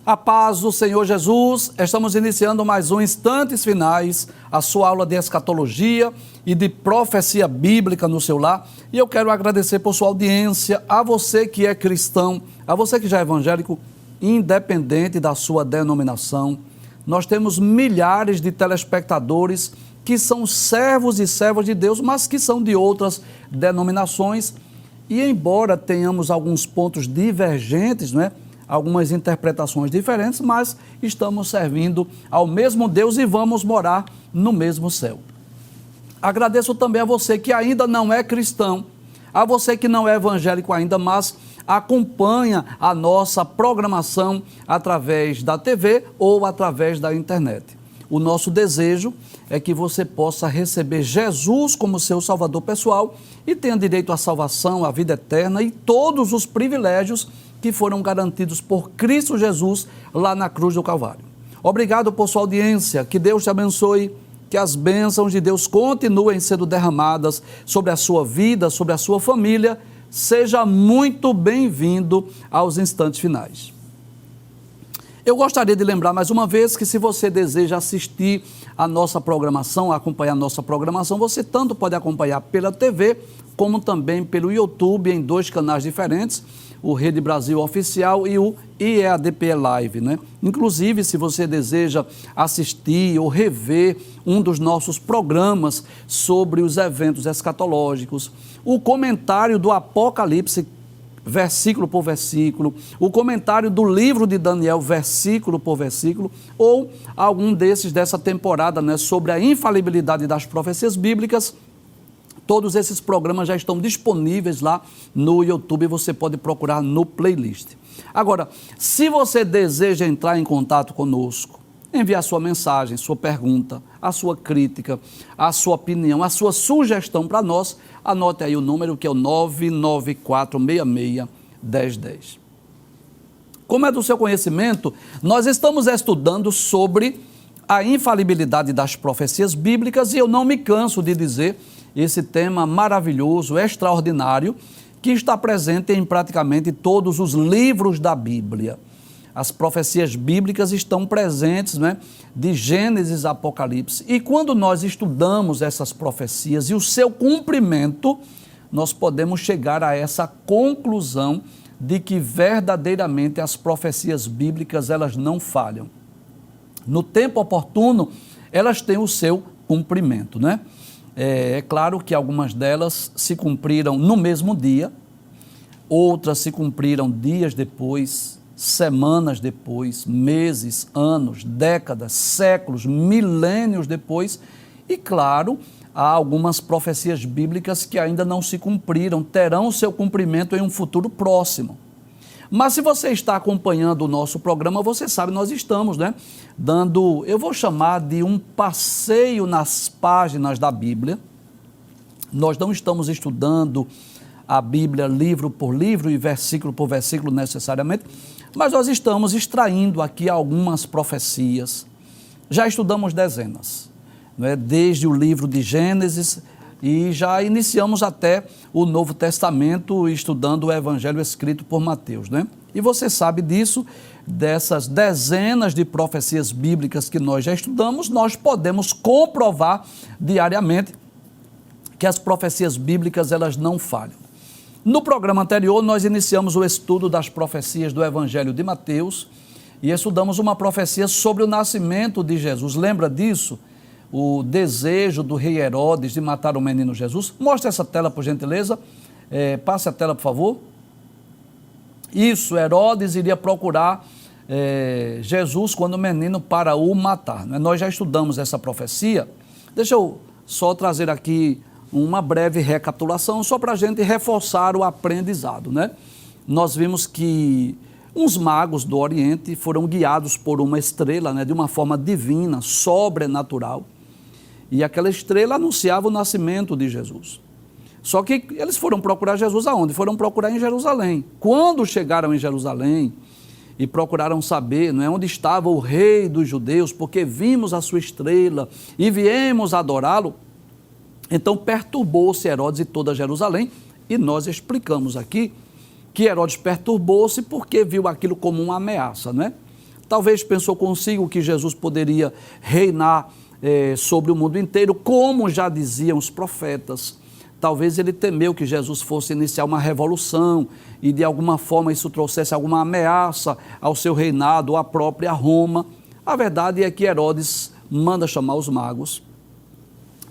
A paz do Senhor Jesus, estamos iniciando mais um Instantes Finais, a sua aula de escatologia e de profecia bíblica no seu lar. E eu quero agradecer por sua audiência, a você que é cristão, a você que já é evangélico, independente da sua denominação. Nós temos milhares de telespectadores que são servos e servas de Deus, mas que são de outras denominações. E embora tenhamos alguns pontos divergentes, não é? Algumas interpretações diferentes, mas estamos servindo ao mesmo Deus e vamos morar no mesmo céu. Agradeço também a você que ainda não é cristão, a você que não é evangélico ainda, mas acompanha a nossa programação através da TV ou através da internet. O nosso desejo é que você possa receber Jesus como seu Salvador pessoal e tenha direito à salvação, à vida eterna e todos os privilégios que foram garantidos por Cristo Jesus lá na cruz do Calvário. Obrigado por sua audiência, que Deus te abençoe, que as bênçãos de Deus continuem sendo derramadas sobre a sua vida, sobre a sua família. Seja muito bem-vindo aos Instantes Finais. Eu gostaria de lembrar mais uma vez que se você deseja assistir a nossa programação, acompanhar a nossa programação, você tanto pode acompanhar pela TV, como também pelo YouTube, em dois canais diferentes, o Rede Brasil Oficial e o IEADP Live, né? Inclusive, se você deseja assistir ou rever um dos nossos programas sobre os eventos escatológicos, o comentário do Apocalipse, versículo por versículo, o comentário do livro de Daniel, versículo por versículo, ou algum desses dessa temporada, né, sobre a infalibilidade das profecias bíblicas. Todos esses programas já estão disponíveis lá no YouTube, você pode procurar no playlist. Agora, se você deseja entrar em contato conosco, enviar sua mensagem, sua pergunta, a sua crítica, a sua opinião, a sua sugestão para nós, anote aí o número que é o 994661010. Como é do seu conhecimento, nós estamos estudando sobre a infalibilidade das profecias bíblicas e eu não me canso de dizer esse tema maravilhoso, extraordinário, que está presente em praticamente todos os livros da Bíblia. As profecias bíblicas estão presentes, né, de Gênesis a Apocalipse. E quando nós estudamos essas profecias e o seu cumprimento, nós podemos chegar a essa conclusão de que verdadeiramente as profecias bíblicas elas não falham. No tempo oportuno, elas têm o seu cumprimento, né? É claro que algumas delas se cumpriram no mesmo dia, outras se cumpriram dias depois, semanas depois, meses, anos, décadas, séculos, milênios depois. E claro, há algumas profecias bíblicas que ainda não se cumpriram, terão seu cumprimento em um futuro próximo. Mas se você está acompanhando o nosso programa, você sabe, nós estamos, né, dando, eu vou chamar de um passeio nas páginas da Bíblia. Nós não estamos estudando a Bíblia livro por livro e versículo por versículo necessariamente, mas nós estamos extraindo aqui algumas profecias. Já estudamos dezenas, né, desde o livro de Gênesis, e já iniciamos até o Novo Testamento estudando o Evangelho escrito por Mateus, né? E você sabe disso, dessas dezenas de profecias bíblicas que nós já estudamos, nós podemos comprovar diariamente que as profecias bíblicas elas não falham. No programa anterior, nós iniciamos o estudo das profecias do Evangelho de Mateus e estudamos uma profecia sobre o nascimento de Jesus. Lembra disso? O desejo do rei Herodes de matar o menino Jesus. Mostre essa tela, por gentileza. Passe a tela, por favor. Isso, Herodes iria procurar Jesus quando o menino para o matar, né? Nós já estudamos essa profecia. Deixa eu só trazer aqui uma breve recapitulação, só para a gente reforçar o aprendizado, né? Nós vimos que uns magos do Oriente foram guiados por uma estrela, né, de uma forma divina, sobrenatural. E aquela estrela anunciava o nascimento de Jesus. Só que eles foram procurar Jesus aonde? Foram procurar em Jerusalém. Quando chegaram em Jerusalém e procuraram saber, não é, onde estava o rei dos judeus, porque vimos a sua estrela e viemos adorá-lo, então perturbou-se Herodes e toda Jerusalém. E nós explicamos aqui que Herodes perturbou-se porque viu aquilo como uma ameaça, né? talvez pensou consigo que Jesus poderia reinar sobre o mundo inteiro, como já diziam os profetas. Talvez ele temeu que Jesus fosse iniciar uma revolução e de alguma forma isso trouxesse alguma ameaça ao seu reinado, à própria Roma. A verdade é que Herodes manda chamar os magos,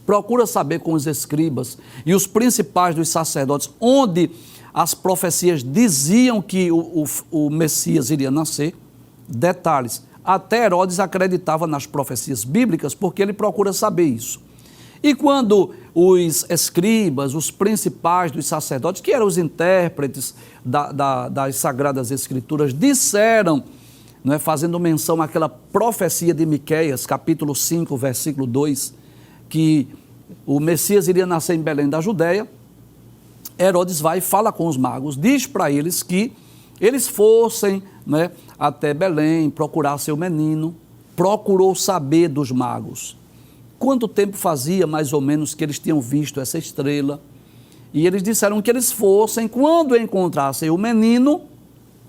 procura saber com os escribas e os principais dos sacerdotes onde as profecias diziam que o Messias iria nascer. Detalhes, até Herodes acreditava nas profecias bíblicas porque ele procura saber isso. E quando os escribas, os principais dos sacerdotes, que eram os intérpretes das Sagradas Escrituras, disseram, não é, fazendo menção àquela profecia de Miqueias, capítulo 5, versículo 2, que o Messias iria nascer em Belém da Judéia, Herodes vai e fala com os magos, diz para eles que eles fossem, né, até Belém, procurar seu menino, procurou saber dos magos quanto tempo fazia mais ou menos que eles tinham visto essa estrela, e eles disseram que eles fossem, quando encontrassem o menino,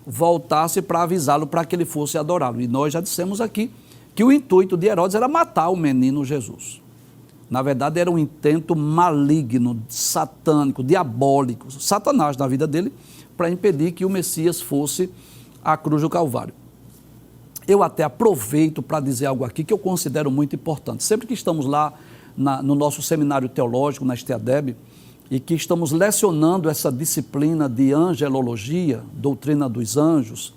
voltasse para avisá-lo para que ele fosse adorá-lo. E nós já dissemos aqui que o intuito de Herodes era matar o menino Jesus. Na verdade, era um intento maligno, satânico, diabólico, Satanás na vida dele, para impedir que o Messias fosse à cruz do Calvário. Eu até aproveito para dizer algo aqui que eu considero muito importante. Sempre que estamos lá no nosso seminário teológico, na STADEB, e que estamos lecionando essa disciplina de angelologia, doutrina dos anjos,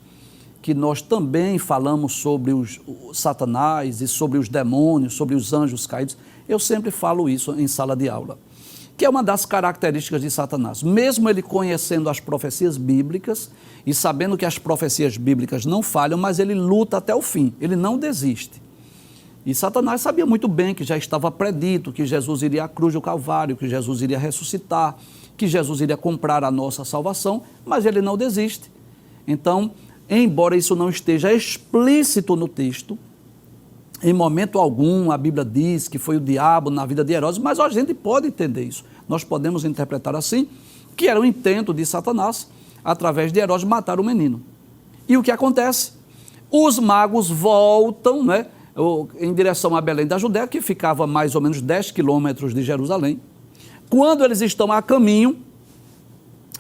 que nós também falamos sobre o Satanás e sobre os demônios, sobre os anjos caídos, eu sempre falo isso em sala de aula, que é uma das características de Satanás. Mesmo ele conhecendo as profecias bíblicas e sabendo que as profecias bíblicas não falham, mas ele luta até o fim, ele não desiste. E Satanás sabia muito bem que já estava predito, que Jesus iria à cruz do Calvário, que Jesus iria ressuscitar, que Jesus iria comprar a nossa salvação, mas ele não desiste. Então, embora isso não esteja explícito no texto, em momento algum a Bíblia diz que foi o diabo na vida de Herodes, mas a gente pode entender isso. Nós podemos interpretar assim, que era o intento de Satanás, através de Herodes, matar o menino. E o que acontece? Os magos voltam, né, em direção a Belém da Judéia, que ficava a mais ou menos 10 quilômetros de Jerusalém. Quando eles estão a caminho,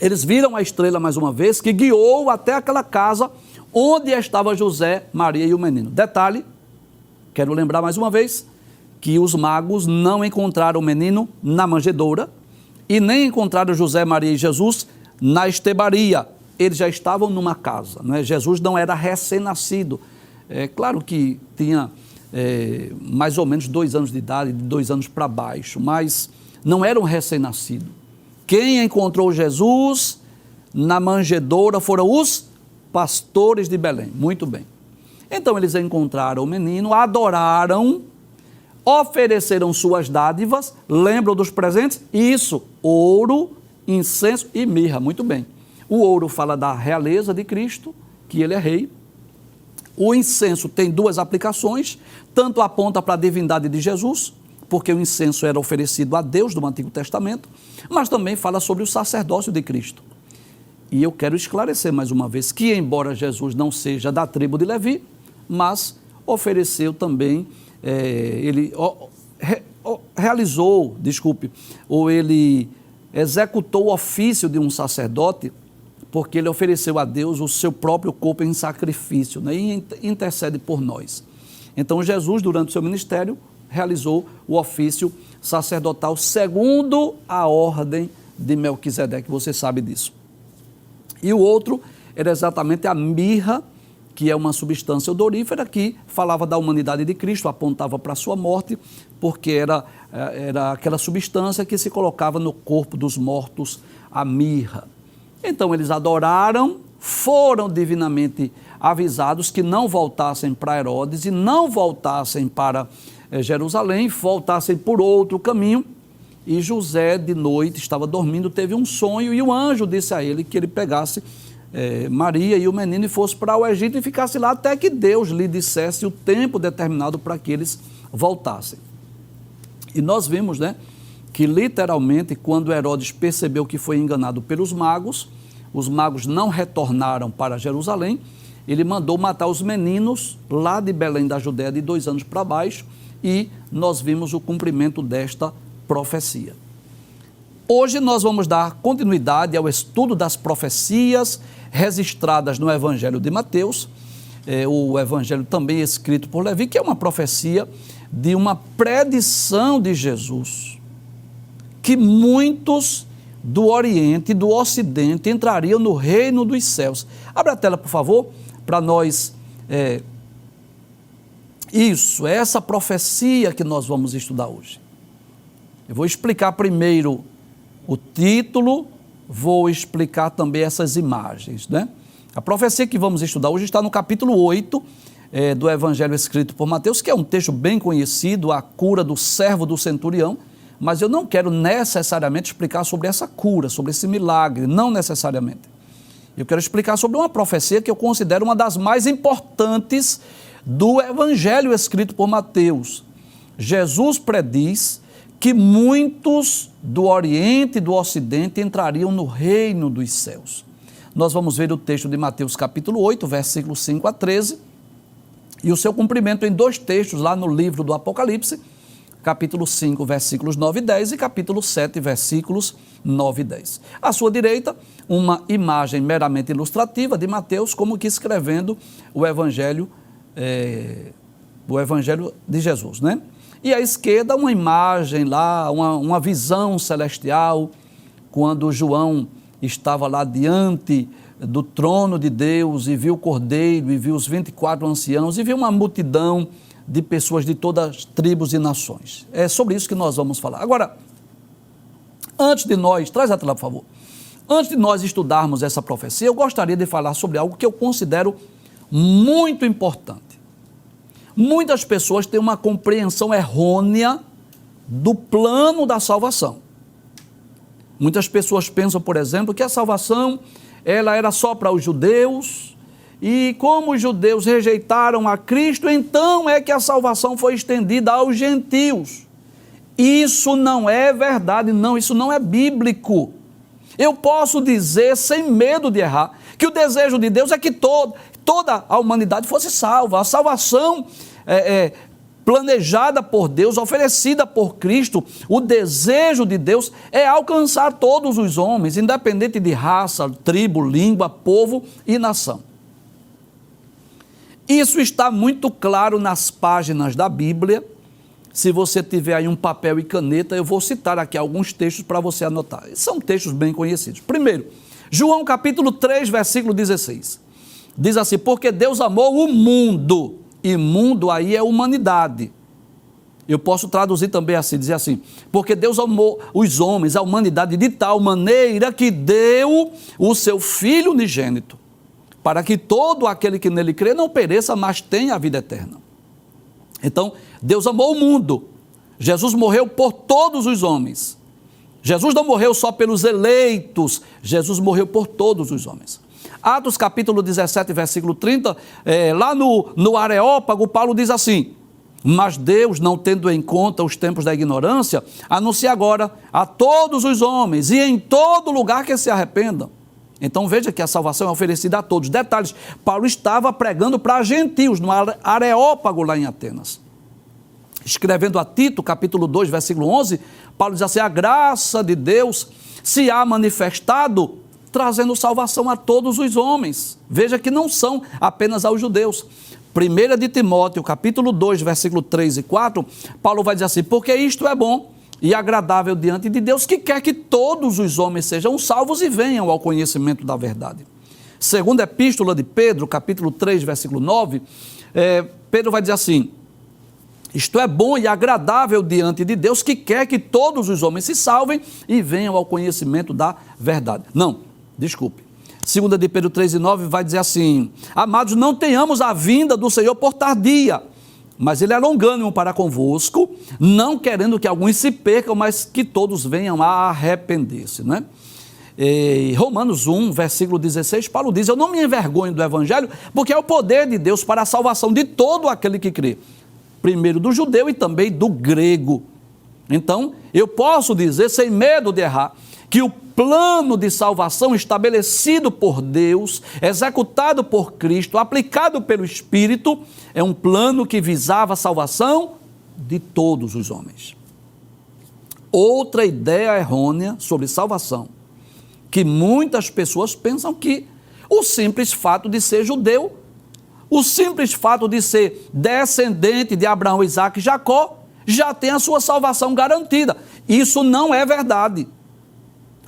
eles viram a estrela mais uma vez, que guiou até aquela casa onde estava José, Maria e o menino. Detalhe, quero lembrar mais uma vez, que os magos não encontraram o menino na manjedoura e nem encontraram José, Maria e Jesus na estebaria. Eles já estavam numa casa, não é? Jesus não era recém-nascido. É claro que tinha mais ou menos 2 anos de idade, de 2 anos para baixo, mas não era um recém-nascido. Quem encontrou Jesus na manjedoura foram os pastores de Belém. Muito bem. Então eles encontraram o menino, adoraram, ofereceram suas dádivas, lembram dos presentes? Isso, ouro, incenso e mirra. Muito bem. O ouro fala da realeza de Cristo, que ele é rei. O incenso tem 2 aplicações, tanto aponta para a divindade de Jesus, porque o incenso era oferecido a Deus no Antigo Testamento, mas também fala sobre o sacerdócio de Cristo. E eu quero esclarecer mais uma vez que, embora Jesus não seja da tribo de Levi, mas ofereceu também, ele executou o ofício de um sacerdote, porque ele ofereceu a Deus o seu próprio corpo em sacrifício, né, e intercede por nós. Então Jesus, durante o seu ministério, realizou o ofício sacerdotal segundo a ordem de Melquisedeque, você sabe disso. E o outro era exatamente a mirra, que é uma substância odorífera que falava da humanidade de Cristo, apontava para a sua morte, porque era aquela substância que se colocava no corpo dos mortos, a mirra. Então eles adoraram, foram divinamente avisados que não voltassem para Herodes e não voltassem para Jerusalém, voltassem por outro caminho. E José, de noite, estava dormindo, teve um sonho e o anjo disse a ele que ele pegasse Maria e o menino e fosse para o Egito e ficasse lá até que Deus lhe dissesse o tempo determinado para que eles voltassem. E nós vimos, né, que literalmente quando Herodes percebeu que foi enganado pelos magos, os magos não retornaram para Jerusalém ele mandou matar os meninos lá de Belém da Judéia de 2 anos para baixo, e nós vimos o cumprimento desta profecia. Hoje nós vamos dar continuidade ao estudo das profecias registradas no Evangelho de Mateus, o Evangelho também escrito por Levi, que é uma profecia de uma predição de Jesus, que muitos do Oriente e do Ocidente entrariam no reino dos céus. Abra a tela, por favor, para nós. Isso, é essa profecia que nós vamos estudar hoje. Eu vou explicar primeiro o título, vou explicar também essas imagens, né? A profecia que vamos estudar hoje está no capítulo 8 do Evangelho escrito por Mateus, que é um texto bem conhecido, a cura do servo do centurião, mas eu não quero necessariamente explicar sobre essa cura, sobre esse milagre, não necessariamente. Eu quero explicar sobre uma profecia que eu considero uma das mais importantes do Evangelho escrito por Mateus. Jesus prediz que muitos do Oriente e do Ocidente entrariam no reino dos céus. Nós vamos ver o texto de Mateus capítulo 8, versículos 5 a 13, e o seu cumprimento em 2 textos lá no livro do Apocalipse, capítulo 5, versículos 9 e 10, e capítulo 7, versículos 9 e 10. À sua direita, uma imagem meramente ilustrativa de Mateus, como que escrevendo o Evangelho de Jesus, né? E à esquerda, uma imagem lá, uma visão celestial, quando João estava lá diante do trono de Deus e viu o Cordeiro, e viu os 24 anciãos, e viu uma multidão de pessoas de todas as tribos e nações. É sobre isso que nós vamos falar. Agora, antes de nós, traz a tela, por favor. Antes de nós estudarmos essa profecia, eu gostaria de falar sobre algo que eu considero muito importante. Muitas pessoas têm uma compreensão errônea do plano da salvação. Muitas pessoas pensam, por exemplo, que a salvação ela era só para os judeus, e como os judeus rejeitaram a Cristo, então é que a salvação foi estendida aos gentios. Isso não é verdade, não, isso não é bíblico. Eu posso dizer, sem medo de errar, que o desejo de Deus é que toda a humanidade fosse salva. A salvação planejada por Deus, oferecida por Cristo, o desejo de Deus é alcançar todos os homens, independente de raça, tribo, língua, povo e nação. Isso está muito claro nas páginas da Bíblia. Se você tiver aí um papel e caneta, eu vou citar aqui alguns textos para você anotar. São textos bem conhecidos. Primeiro, João capítulo 3, versículo 16. Diz assim: porque Deus amou o mundo, e mundo aí é humanidade. Eu posso traduzir também assim, dizer assim: porque Deus amou os homens, a humanidade, de tal maneira que deu o seu Filho unigênito, para que todo aquele que nele crê não pereça, mas tenha a vida eterna. Então, Deus amou o mundo. Jesus morreu por todos os homens. Jesus não morreu só pelos eleitos, Jesus morreu por todos os homens. Atos capítulo 17, versículo 30, lá no Areópago, Paulo diz assim: mas Deus, não tendo em conta os tempos da ignorância, anuncia agora a todos os homens e em todo lugar que se arrependam. Então veja que a salvação é oferecida a todos. Detalhes, Paulo estava pregando para gentios no Areópago lá em Atenas. Escrevendo a Tito, capítulo 2, versículo 11, Paulo diz assim: a graça de Deus se há manifestado, trazendo salvação a todos os homens. Veja que não são apenas aos judeus. 1 de Timóteo, capítulo 2, versículo 3 e 4, Paulo vai dizer assim: porque isto é bom e agradável diante de Deus, que quer que todos os homens sejam salvos e venham ao conhecimento da verdade. Segunda epístola de Pedro, capítulo 3, versículo 9, Pedro vai dizer assim: isto é bom e agradável diante de Deus, que quer que todos os homens se salvem e venham ao conhecimento da verdade. Não, desculpe. Segunda de Pedro 3 e 9 vai dizer assim: amados, não tenhamos a vinda do Senhor por tardia, mas Ele é longânimo para convosco, não querendo que alguns se percam, mas que todos venham a arrepender-se, né? Romanos 1, versículo 16, Paulo diz: eu não me envergonho do Evangelho, porque é o poder de Deus para a salvação de todo aquele que crê, primeiro do judeu e também do grego. Então, eu posso dizer, sem medo de errar, que o plano de salvação estabelecido por Deus, executado por Cristo, aplicado pelo Espírito, é um plano que visava a salvação de todos os homens. Outra ideia errônea sobre salvação, que muitas pessoas pensam que o simples fato de ser judeu, o simples fato de ser descendente de Abraão, Isaque e Jacó, já tem a sua salvação garantida. Isso não é verdade.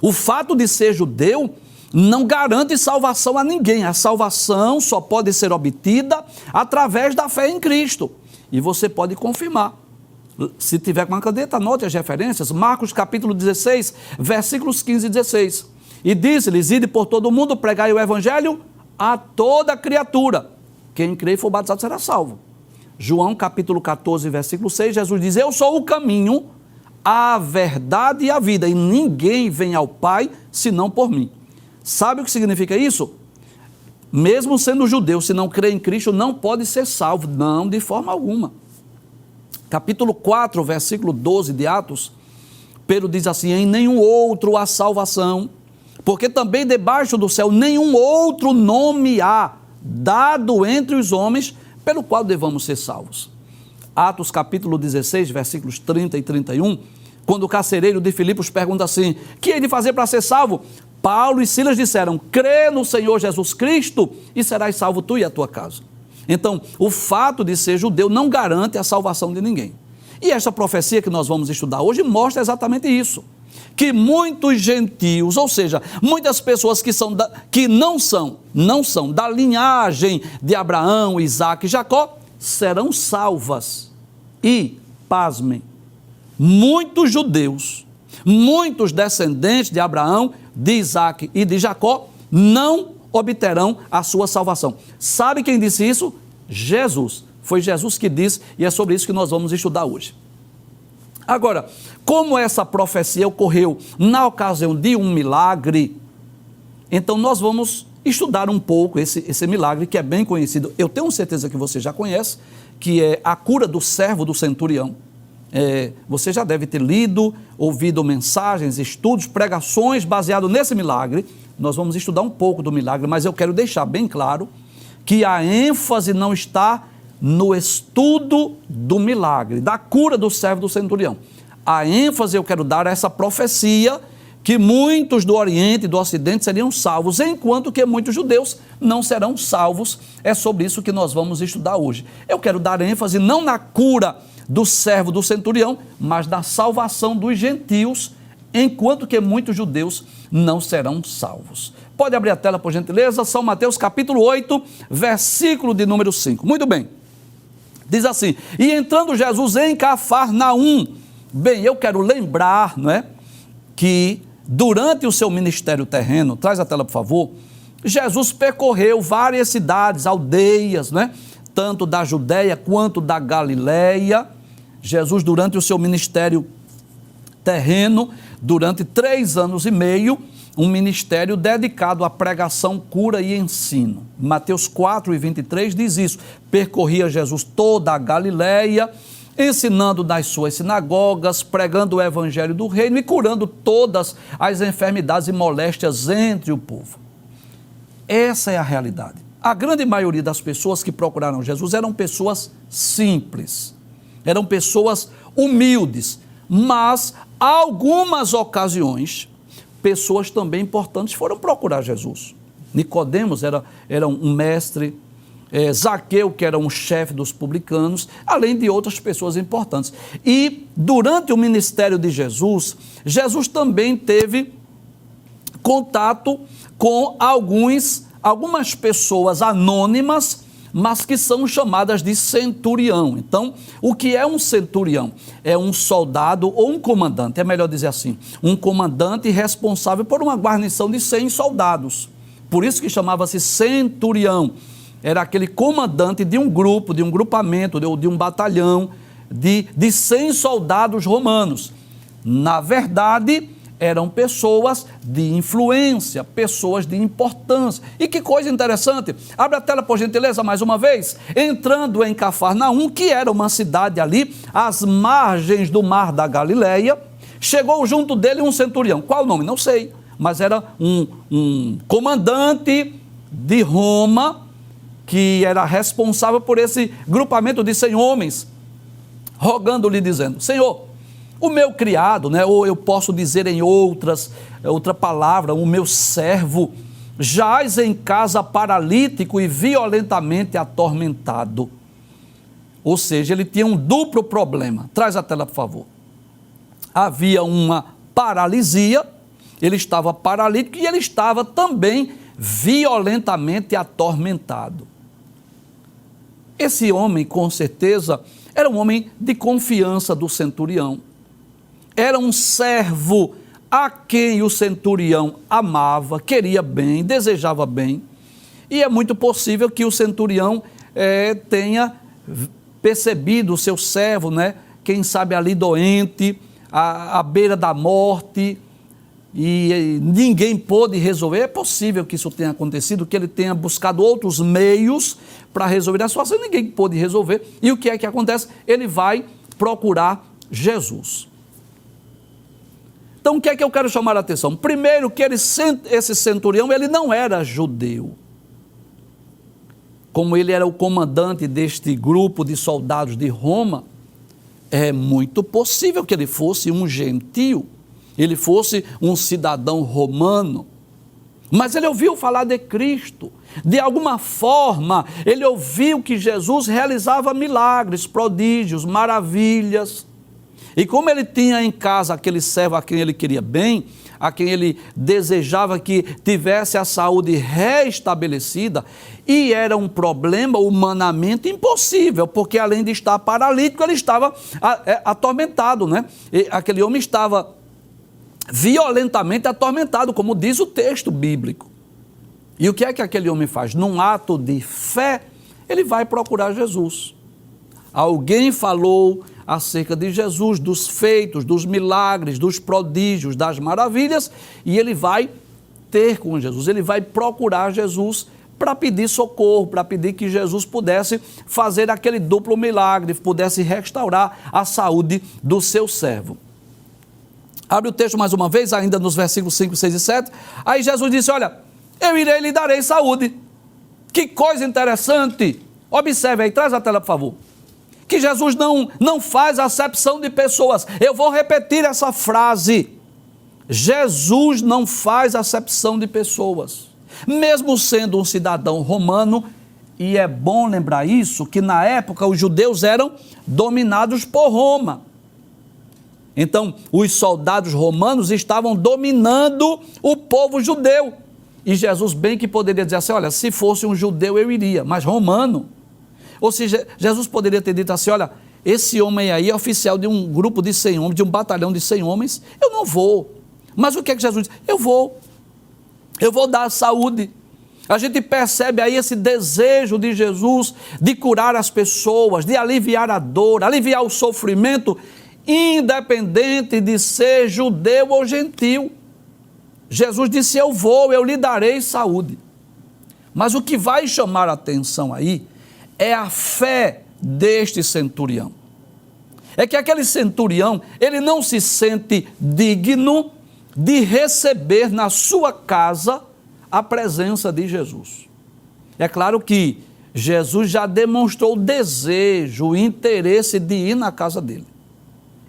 O fato de ser judeu não garante salvação a ninguém. A salvação só pode ser obtida através da fé em Cristo. E você pode confirmar. Se tiver com uma caneta, anote as referências. Marcos capítulo 16, versículos 15 e 16. E disse-lhes: ide por todo o mundo, pregai o evangelho a toda criatura. Quem crê e for batizado será salvo. João capítulo 14, versículo 6, Jesus diz: eu sou o caminho, a verdade e a vida, e ninguém vem ao Pai senão por mim. Sabe o que significa isso? Mesmo sendo judeu, se não crê em Cristo, não pode ser salvo. Não, de forma alguma. Capítulo 4, versículo 12 de Atos, Pedro diz assim: em nenhum outro há salvação, porque também debaixo do céu nenhum outro nome há dado entre os homens pelo qual devamos ser salvos. Atos capítulo 16, versículos 30 e 31, quando o carcereiro de Filipos pergunta assim: que hei de fazer para ser salvo? Paulo e Silas disseram: crê no Senhor Jesus Cristo e serás salvo tu e a tua casa. Então, o fato de ser judeu não garante a salvação de ninguém. E esta profecia que nós vamos estudar hoje mostra exatamente isso. Que muitos gentios, ou seja, muitas pessoas que não são da linhagem de Abraão, Isaque e Jacó, serão salvas. E, pasmem, muitos judeus, muitos descendentes de Abraão, de Isaque e de Jacó, não obterão a sua salvação. Sabe quem disse isso? Jesus. Foi Jesus que disse, e é sobre isso que nós vamos estudar hoje. Agora, como essa profecia ocorreu na ocasião de um milagre, então nós vamos estudar um pouco esse milagre que é bem conhecido. Eu tenho certeza que você já conhece, que é a cura do servo do centurião. Você já deve ter lido, ouvido mensagens, estudos, pregações baseados nesse milagre. Nós vamos estudar um pouco do milagre, mas eu quero deixar bem claro que a ênfase não está no estudo do milagre, da cura do servo do centurião. A ênfase eu quero dar a essa profecia que muitos do Oriente e do Ocidente seriam salvos, enquanto que muitos judeus não serão salvos. É sobre isso que nós vamos estudar hoje. Eu quero dar ênfase não na cura do servo do centurião, mas na salvação dos gentios, enquanto que muitos judeus não serão salvos. Pode abrir a tela, por gentileza, São Mateus capítulo 8, versículo de número 5. Muito bem. Diz assim: e entrando Jesus em Cafarnaum. Bem, eu quero lembrar, não é, que durante o seu ministério terreno, traz a tela por favor, Jesus percorreu várias cidades, aldeias, né, tanto da Judéia quanto da Galileia. Jesus, durante o seu ministério terreno, durante 3 anos e meio, um ministério dedicado à pregação, cura e ensino. Mateus 4 e 23 diz isso: percorria Jesus toda a Galileia, ensinando nas suas sinagogas, pregando o evangelho do reino e curando todas as enfermidades e moléstias entre o povo. Essa é a realidade. A grande maioria das pessoas que procuraram Jesus eram pessoas simples, eram pessoas humildes, mas algumas ocasiões, pessoas também importantes foram procurar Jesus. Nicodemos era um mestre, Zaqueu, que era um chefe dos publicanos, além de outras pessoas importantes. E durante o ministério de Jesus, Jesus também teve contato com algumas pessoas anônimas, mas que são chamadas de centurião. Então, o que é um centurião? É um soldado ou um comandante, é melhor dizer assim, um comandante responsável por uma guarnição de 100 soldados. Por isso que chamava-se centurião. Era aquele comandante de um grupo, de um grupamento, ou de um batalhão de 100 soldados romanos. Na verdade, eram pessoas de influência, pessoas de importância. E que coisa interessante, abre a tela por gentileza mais uma vez. Entrando em Cafarnaum, que era uma cidade ali às margens do mar da Galileia, Chegou junto dele um centurião. Qual o nome? Não sei, mas era um comandante de Roma, que era responsável por esse grupamento de 100 homens, rogando-lhe, dizendo: Senhor, o meu criado, né, ou eu posso dizer em outra palavra, o meu servo, jaz em casa paralítico e violentamente atormentado. Ou seja, ele tinha um duplo problema. Traz a tela, por favor. Havia uma paralisia, ele estava paralítico e ele estava também violentamente atormentado. Esse homem, com certeza, era um homem de confiança do centurião. Era um servo a quem o centurião amava, queria bem, desejava bem. E é muito possível que o centurião tenha percebido o seu servo, né? Quem sabe ali doente, à beira da morte, e ninguém pôde resolver. É possível que isso tenha acontecido, que ele tenha buscado outros meios para resolver a situação, ninguém pôde resolver. E o que é que acontece? Ele vai procurar Jesus. Então, o que é que eu quero chamar a atenção? Primeiro, que esse centurião, ele não era judeu. Como ele era o comandante deste grupo de soldados de Roma, é muito possível que ele fosse um gentio, ele fosse um cidadão romano. Mas ele ouviu falar de Cristo. De alguma forma, ele ouviu que Jesus realizava milagres, prodígios, maravilhas. E como ele tinha em casa aquele servo a quem ele queria bem, a quem ele desejava que tivesse a saúde restabelecida, e era um problema humanamente impossível, porque além de estar paralítico, ele estava atormentado, né? E aquele homem estava violentamente atormentado, como diz o texto bíblico. E o que é que aquele homem faz? Num ato de fé, ele vai procurar Jesus. Alguém falou acerca de Jesus, dos feitos, dos milagres, dos prodígios, das maravilhas, e ele vai ter com Jesus, ele vai procurar Jesus para pedir socorro, para pedir que Jesus pudesse fazer aquele duplo milagre, pudesse restaurar a saúde do seu servo. Abre o texto mais uma vez, ainda nos versículos 5, 6 e 7. Aí Jesus disse: olha, eu irei e lhe darei saúde. Que coisa interessante. Observe aí, traz a tela, por favor. Que Jesus não faz acepção de pessoas. Eu vou repetir essa frase. Jesus não faz acepção de pessoas. Mesmo sendo um cidadão romano, e é bom lembrar isso, que na época os judeus eram dominados por Roma. Então, os soldados romanos estavam dominando o povo judeu. E Jesus bem que poderia dizer assim: olha, se fosse um judeu eu iria, mas romano. Ou seja, Jesus poderia ter dito assim: olha, esse homem aí é oficial de um grupo de 100 homens, de um batalhão de 100 homens, eu não vou. Mas o que é que Jesus diz? Eu vou dar saúde. A gente percebe aí esse desejo de Jesus de curar as pessoas, de aliviar a dor, aliviar o sofrimento, independente de ser judeu ou gentil. Jesus disse: eu lhe darei saúde. Mas o que vai chamar a atenção aí é a fé deste centurião. É que aquele centurião, ele não se sente digno de receber na sua casa a presença de Jesus. É claro que Jesus já demonstrou o desejo, o interesse de ir na casa dele.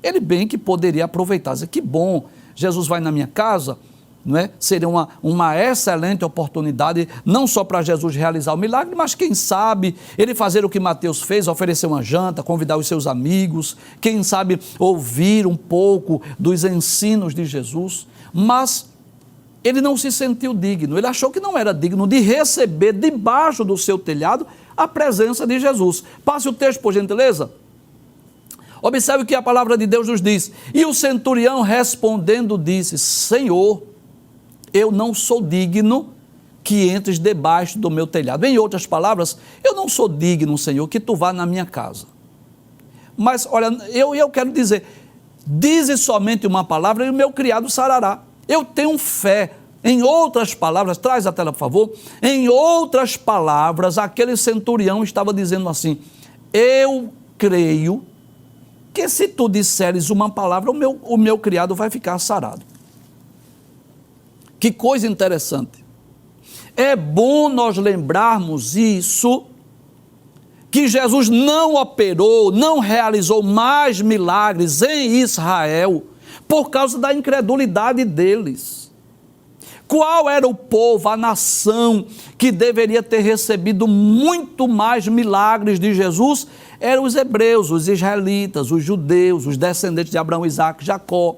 Ele bem que poderia aproveitar, dizer: que bom, Jesus vai na minha casa, não é? Seria uma excelente oportunidade, não só para Jesus realizar o milagre, mas quem sabe ele fazer o que Mateus fez, oferecer uma janta, convidar os seus amigos, quem sabe ouvir um pouco dos ensinos de Jesus. Mas ele não se sentiu digno, ele achou que não era digno de receber debaixo do seu telhado a presença de Jesus. Passe o texto, por gentileza. Observe o que a palavra de Deus nos diz. E o centurião respondendo disse: Senhor, eu não sou digno que entres debaixo do meu telhado. Em outras palavras, eu não sou digno, Senhor, que tu vá na minha casa. Mas, olha, eu quero dizer, dize somente uma palavra e o meu criado sarará. Eu tenho fé. Em outras palavras, traz a tela, por favor. Em outras palavras, aquele centurião estava dizendo assim: eu creio que se tu disseres uma palavra, o meu criado vai ficar sarado. Que coisa interessante. É bom nós lembrarmos isso, que Jesus não operou, não realizou mais milagres em Israel por causa da incredulidade deles. Qual era o povo, a nação que deveria ter recebido muito mais milagres de Jesus? Eram os hebreus, os israelitas, os judeus, os descendentes de Abraão, Isaac, Jacó.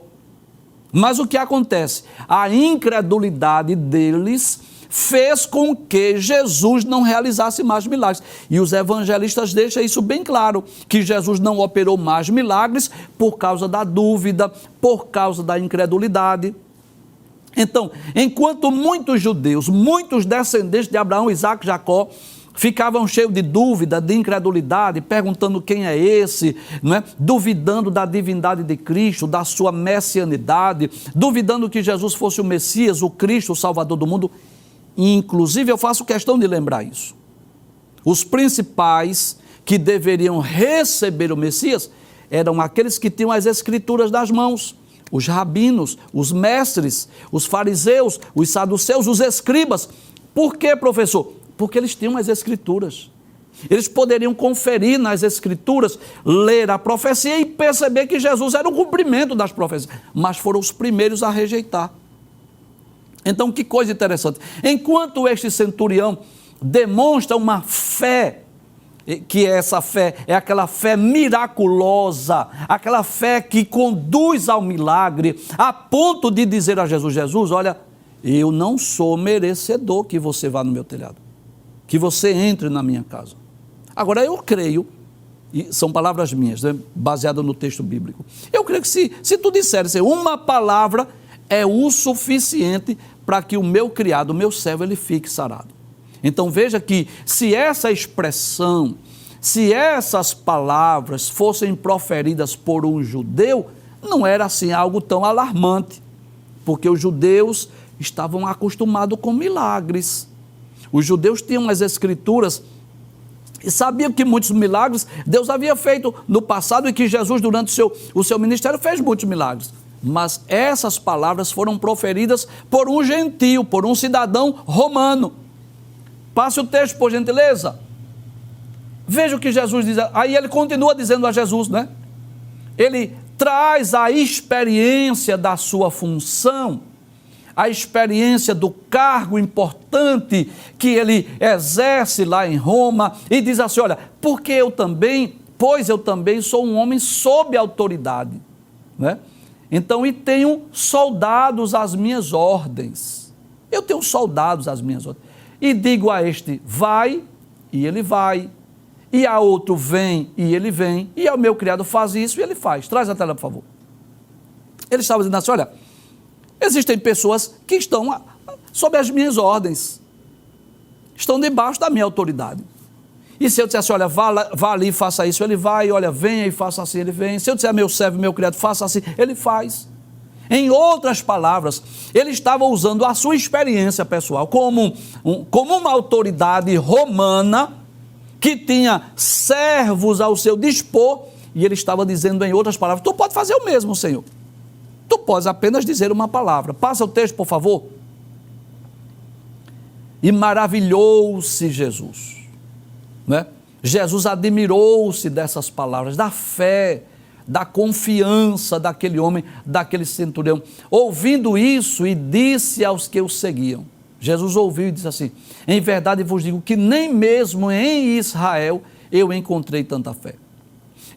Mas o que acontece? A incredulidade deles fez com que Jesus não realizasse mais milagres. E os evangelistas deixam isso bem claro, que Jesus não operou mais milagres por causa da dúvida, por causa da incredulidade. Então, enquanto muitos judeus, muitos descendentes de Abraão, Isaac, Jacó, ficavam cheios de dúvida, de incredulidade, perguntando quem é esse, não é? Duvidando da divindade de Cristo, da sua messianidade, duvidando que Jesus fosse o Messias, o Cristo, o Salvador do mundo. Inclusive, eu faço questão de lembrar isso. Os principais que deveriam receber o Messias eram aqueles que tinham as Escrituras nas mãos, os rabinos, os mestres, os fariseus, os saduceus, os escribas. Por quê, professor? Porque eles tinham as Escrituras. Eles poderiam conferir nas Escrituras, ler a profecia e perceber que Jesus era o cumprimento das profecias, mas foram os primeiros a rejeitar. Então, que coisa interessante. Enquanto este centurião demonstra uma fé, que essa fé é aquela fé miraculosa, aquela fé que conduz ao milagre, a ponto de dizer a Jesus: Jesus, olha, eu não sou merecedor que você vá no meu telhado, que você entre na minha casa. Agora, eu creio, e são palavras minhas, né, baseadas no texto bíblico, eu creio que se tu disseres uma palavra, é o suficiente para que o meu criado, o meu servo, ele fique sarado. Então veja que se essa expressão, se essas palavras fossem proferidas por um judeu, não era assim algo tão alarmante, porque os judeus estavam acostumados com milagres. Os judeus tinham as Escrituras e sabiam que muitos milagres Deus havia feito no passado e que Jesus, durante o seu ministério, fez muitos milagres. Mas essas palavras foram proferidas por um gentio, por um cidadão romano. Passe o texto, por gentileza. Veja o que Jesus diz. Aí ele continua dizendo a Jesus, né? Ele traz a experiência da sua função, a experiência do cargo importante que ele exerce lá em Roma, e diz assim: olha, pois eu também sou um homem sob autoridade, né? Então, e tenho soldados às minhas ordens. Eu tenho soldados às minhas ordens. E digo a este, vai, e ele vai. E a outro, vem, e ele vem. E ao meu criado, faz isso, e ele faz. Traz a tela, por favor. Ele estava dizendo assim: olha, existem pessoas que estão sob as minhas ordens. Estão debaixo da minha autoridade. E se eu dissesse: olha, vá ali e faça isso, ele vai. Olha, venha e faça assim, ele vem. Se eu disser: meu servo, meu criado, faça assim, ele faz. Em outras palavras, ele estava usando a sua experiência pessoal como uma autoridade romana que tinha servos ao seu dispor, e ele estava dizendo em outras palavras: tu pode fazer o mesmo, Senhor. Tu podes apenas dizer uma palavra. Passa o texto, por favor. E maravilhou-se Jesus. Né? Jesus admirou-se dessas palavras, da fé, da confiança daquele homem, daquele centurião. Ouvindo isso, e disse aos que o seguiam. Jesus ouviu e disse assim: em verdade vos digo que nem mesmo em Israel eu encontrei tanta fé.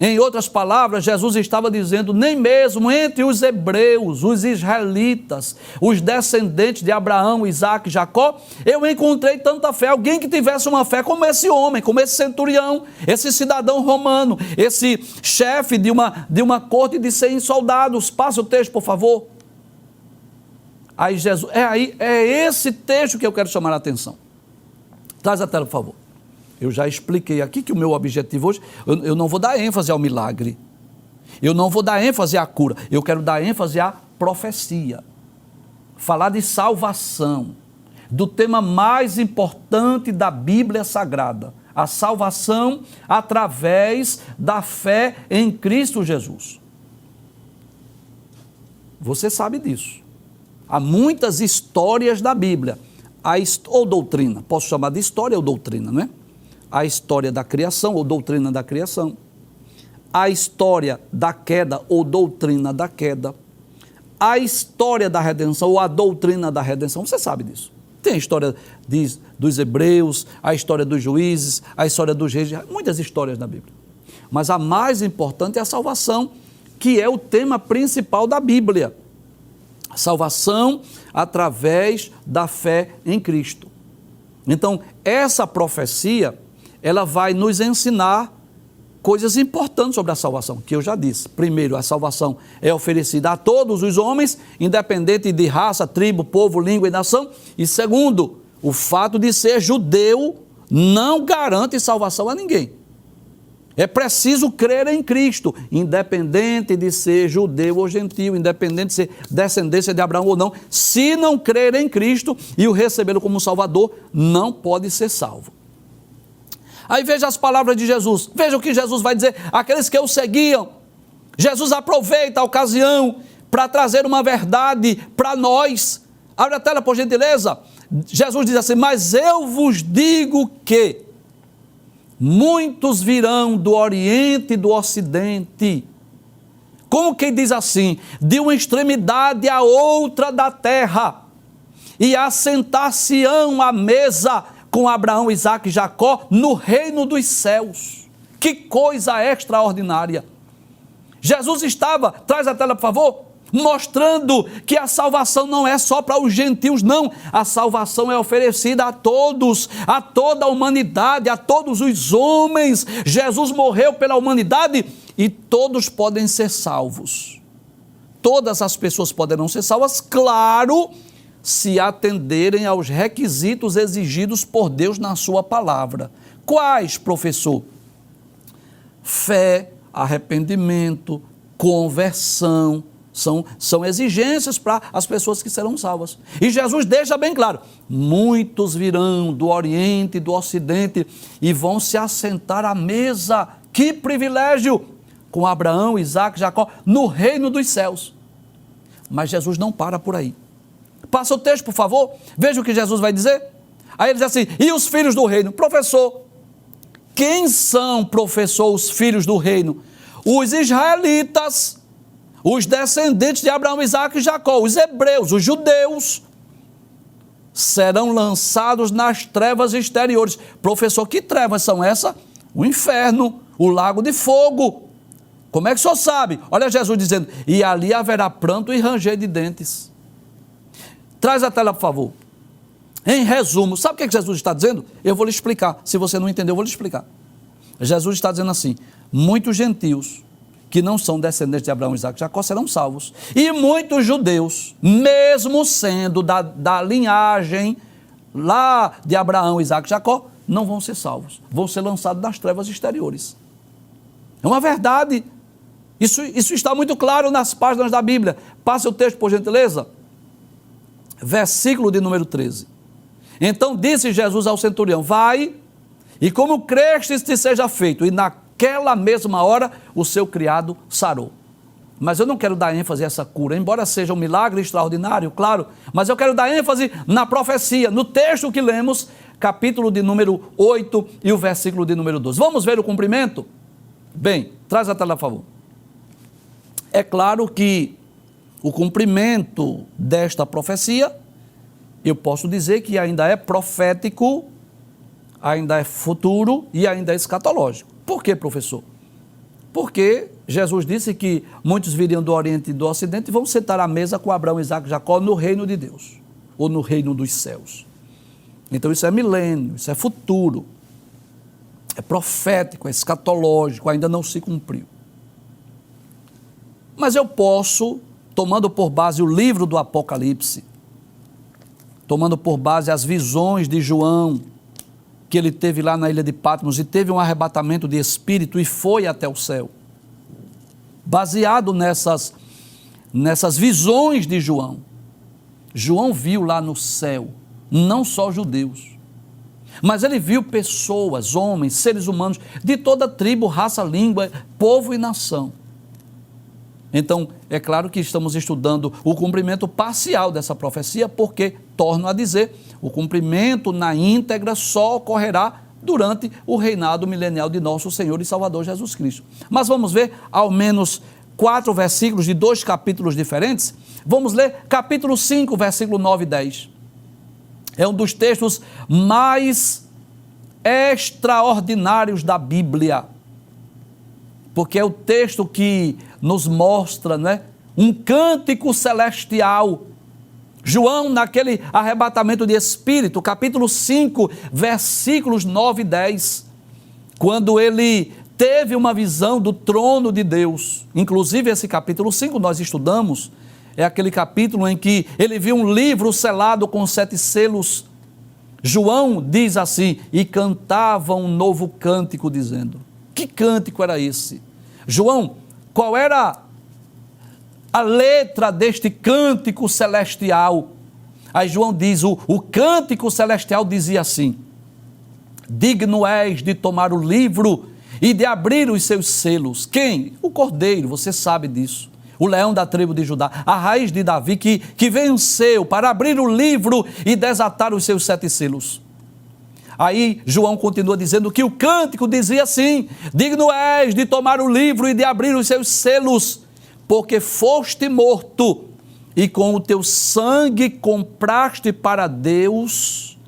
Em outras palavras, Jesus estava dizendo: nem mesmo entre os hebreus, os israelitas, os descendentes de Abraão, Isaac, Jacó, eu encontrei tanta fé. Alguém que tivesse uma fé como esse homem, como esse centurião, esse cidadão romano, esse chefe de uma corte de 100 soldados. Passa o texto, por favor. Aí Jesus, é esse texto que eu quero chamar a atenção. Traz a tela, por favor. Eu já expliquei aqui que o meu objetivo hoje, eu não vou dar ênfase ao milagre, eu não vou dar ênfase à cura, eu quero dar ênfase à profecia, falar de salvação, do tema mais importante da Bíblia Sagrada, A salvação através da fé em Cristo Jesus. Você sabe disso. Há muitas histórias da Bíblia, ou doutrina, posso chamar de história ou doutrina, não é? A história da criação ou doutrina da criação, a história da queda ou doutrina da queda, a história da redenção ou a doutrina da redenção, você sabe disso. Tem a história dos hebreus, a história dos juízes, a história dos reis, muitas histórias na Bíblia. Mas a mais importante é a salvação, que é o tema principal da Bíblia. A salvação através da fé em Cristo. Então, essa profecia, ela vai nos ensinar coisas importantes sobre a salvação, que eu já disse. Primeiro, a salvação é oferecida a todos os homens, independente de raça, tribo, povo, língua e nação. E segundo, o fato de ser judeu não garante salvação a ninguém. É preciso crer em Cristo, independente de ser judeu ou gentio, independente de ser descendência de Abraão ou não. Se não crer em Cristo e o recebê-lo como Salvador, não pode ser salvo. Aí veja as palavras de Jesus, veja o que Jesus vai dizer àqueles que o seguiam. Jesus aproveita a ocasião para trazer uma verdade para nós. Abre a tela, por gentileza. Jesus diz assim: mas eu vos digo que muitos virão do Oriente e do Ocidente, como quem diz assim, de uma extremidade à outra da terra, e assentar-se-ão à mesa com Abraão, Isaque e Jacó no reino dos céus. Que coisa extraordinária! Jesus estava, traz a tela por favor, mostrando que a salvação não é só para os gentios, não. A salvação é oferecida a todos, a toda a humanidade, a todos os homens. Jesus morreu pela humanidade e todos podem ser salvos. Todas as pessoas poderão ser salvas, claro, se atenderem aos requisitos exigidos por Deus na sua palavra. Quais, professor? Fé, arrependimento, conversão, são exigências para as pessoas que serão salvas. E Jesus deixa bem claro, muitos virão do Oriente e do Ocidente e vão se assentar à mesa, que privilégio, com Abraão, Isaque, Jacó, no reino dos céus. Mas Jesus não para por aí. Passa o texto, por favor, veja o que Jesus vai dizer. Aí ele diz assim, e os filhos do reino? Professor, quem são, professor, os filhos do reino? Os israelitas, os descendentes de Abraão, Isaque e Jacó, os hebreus, os judeus, serão lançados nas trevas exteriores. Professor, que trevas são essas? O inferno, o lago de fogo. Como é que o senhor sabe? Olha Jesus dizendo, e ali haverá pranto e ranger de dentes. Traz a tela, por favor. Em resumo, sabe o que Jesus está dizendo? Eu vou lhe explicar. Se você não entendeu, eu vou lhe explicar. Jesus está dizendo assim, muitos gentios que não são descendentes de Abraão, Isaque e Jacó serão salvos. E muitos judeus, mesmo sendo da linhagem lá de Abraão, Isaque e Jacó, não vão ser salvos. Vão ser lançados nas trevas exteriores. É uma verdade. Isso está muito claro nas páginas da Bíblia. Passe o texto, por gentileza. Versículo de número 13. Então disse Jesus ao centurião, vai, e como crestes te seja feito, e naquela mesma hora o seu criado sarou. Mas eu não quero dar ênfase a essa cura, embora seja um milagre extraordinário, claro, mas eu quero dar ênfase na profecia, no texto que lemos, capítulo de número 8 e o versículo de número 12. Vamos ver o cumprimento? Bem, traz a tela, por favor. É claro que o cumprimento desta profecia, eu posso dizer que ainda é profético, ainda é futuro e ainda é escatológico. Por quê, professor? Porque Jesus disse que muitos viriam do Oriente e do Ocidente e vão sentar à mesa com Abraão, Isaque e Jacó no reino de Deus, ou no reino dos céus. Então isso é milênio, isso é futuro, é profético, é escatológico, ainda não se cumpriu. Mas eu posso, tomando por base o livro do Apocalipse, tomando por base as visões de João, que ele teve lá na ilha de Patmos e teve um arrebatamento de espírito e foi até o céu. Baseado nessas visões de João, João viu lá no céu, não só judeus, Mas ele viu pessoas, homens, seres humanos, de toda tribo, raça, língua, povo e nação. Então, é claro que estamos estudando o cumprimento parcial dessa profecia, porque, torno a dizer, o cumprimento na íntegra só ocorrerá durante o reinado milenial de nosso Senhor e Salvador Jesus Cristo. Mas vamos ver ao menos 4 versículos de 2 capítulos diferentes. Vamos ler capítulo 5, versículo 9 e 10. É um dos textos mais extraordinários da Bíblia, porque é o texto que nos mostra, né, um cântico celestial. João, naquele arrebatamento de espírito, capítulo 5, versículos 9 e 10, quando ele teve uma visão do trono de Deus. Inclusive esse capítulo 5 nós estudamos, é aquele capítulo em que ele viu um livro selado com 7 selos. João diz assim: e cantava um novo cântico dizendo. Que cântico era esse? João, qual era a letra deste cântico celestial? Aí João diz, o cântico celestial dizia assim: digno és de tomar o livro e de abrir os seus selos. Quem? O Cordeiro, você sabe disso. O leão da tribo de Judá, a raiz de Davi, que venceu para abrir o livro e desatar os seus 7 selos. Aí João continua dizendo que o cântico dizia assim: digno és de tomar o livro e de abrir os seus selos, porque foste morto e com o teu sangue compraste para Deus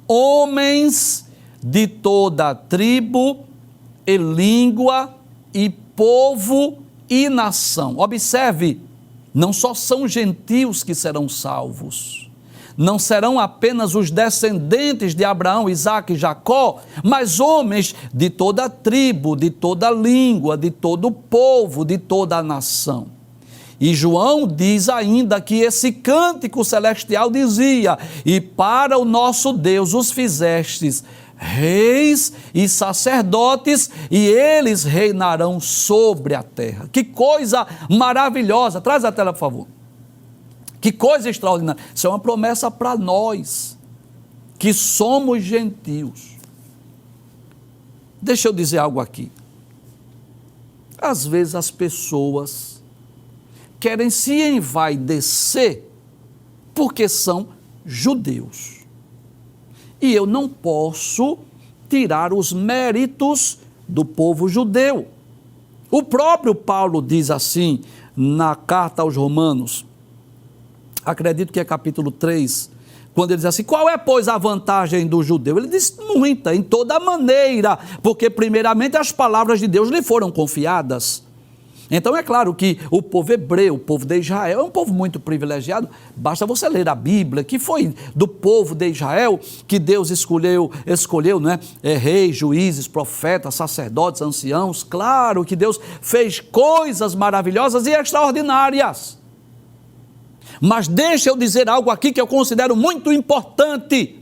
homens de toda a tribo e língua e povo e nação. Observe, não só são gentios que serão salvos, não serão apenas os descendentes de Abraão, Isaque e Jacó, mas homens de toda a tribo, de toda a língua, de todo o povo, de toda a nação. E João diz ainda que esse cântico celestial dizia: e para o nosso Deus os fizestes reis e sacerdotes, e eles reinarão sobre a terra. Que coisa maravilhosa! Traz a tela, por favor. Que coisa extraordinária. Isso é uma promessa para nós, que somos gentios. Deixa eu dizer algo aqui. Às vezes as pessoas querem se envaidecer porque são judeus. E eu não posso tirar os méritos do povo judeu. O próprio Paulo diz assim na carta aos Romanos, acredito que é capítulo 3, quando ele diz assim: qual é, pois, a vantagem do judeu? Ele diz: muita, em toda maneira, porque primeiramente as palavras de Deus lhe foram confiadas. Então é claro que o povo hebreu, o povo de Israel, é um povo muito privilegiado. Basta você ler a Bíblia, que foi do povo de Israel que Deus escolheu, né? Reis, juízes, profetas, sacerdotes, anciãos. Claro que Deus fez coisas maravilhosas e extraordinárias. Mas deixa eu dizer algo aqui que eu considero muito importante.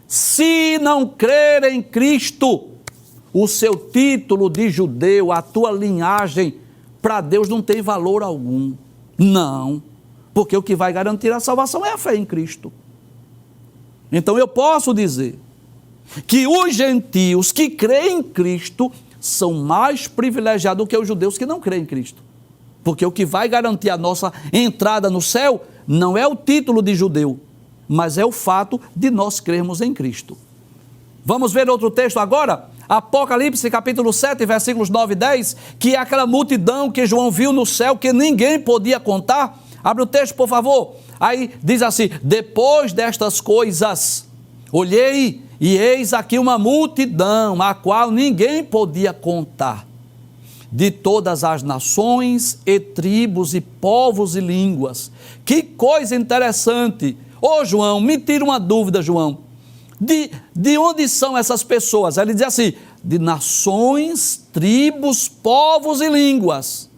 Se não crer em Cristo, o seu título de judeu, a tua linhagem, para Deus não tem valor algum. Não, porque o que vai garantir a salvação é a fé em Cristo. Então eu posso dizer que os gentios que creem em Cristo são mais privilegiados do que os judeus que não creem em Cristo. Porque o que vai garantir a nossa entrada no céu não é o título de judeu, mas é o fato de nós crermos em Cristo. Vamos ver outro texto agora? Apocalipse capítulo 7, versículos 9 e 10, que é aquela multidão que João viu no céu, que ninguém podia contar. Abre o texto, por favor. Aí diz assim: depois destas coisas, olhei e eis aqui uma multidão, a qual ninguém podia contar, de todas as nações e tribos e povos e línguas. Que coisa interessante. Ô João, me tira uma dúvida, João. De onde são essas pessoas? Ele diz assim: de nações, tribos, povos e línguas.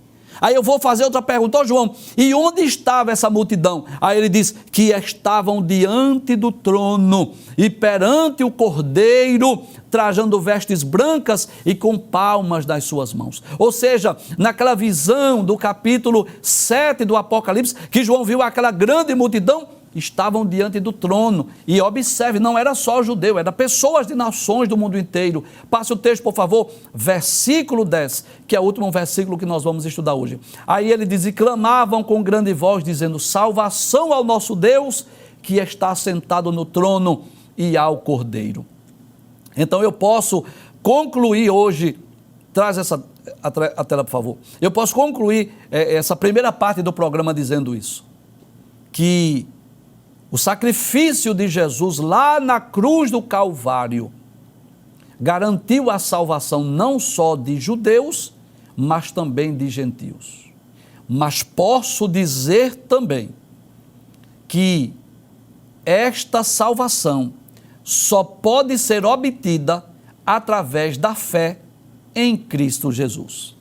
Aí eu vou fazer outra pergunta: ô João, e onde estava essa multidão? Aí ele diz que estavam diante do trono e perante o Cordeiro, trajando vestes brancas e com palmas nas suas mãos. Ou seja, naquela visão do capítulo 7 do Apocalipse, que João viu aquela grande multidão, estavam diante do trono. E observe, não era só judeu, era pessoas de nações do mundo inteiro. Passe o texto, por favor, versículo 10, que é o último versículo que nós vamos estudar hoje. Aí ele diz: e clamavam com grande voz, dizendo: salvação ao nosso Deus, que está sentado no trono, e ao Cordeiro. Então eu posso concluir hoje, traz a tela, por favor. Eu posso concluir essa primeira parte do programa dizendo isso, que o sacrifício de Jesus lá na cruz do Calvário garantiu a salvação não só de judeus, mas também de gentios. Mas posso dizer também que esta salvação só pode ser obtida através da fé em Cristo Jesus.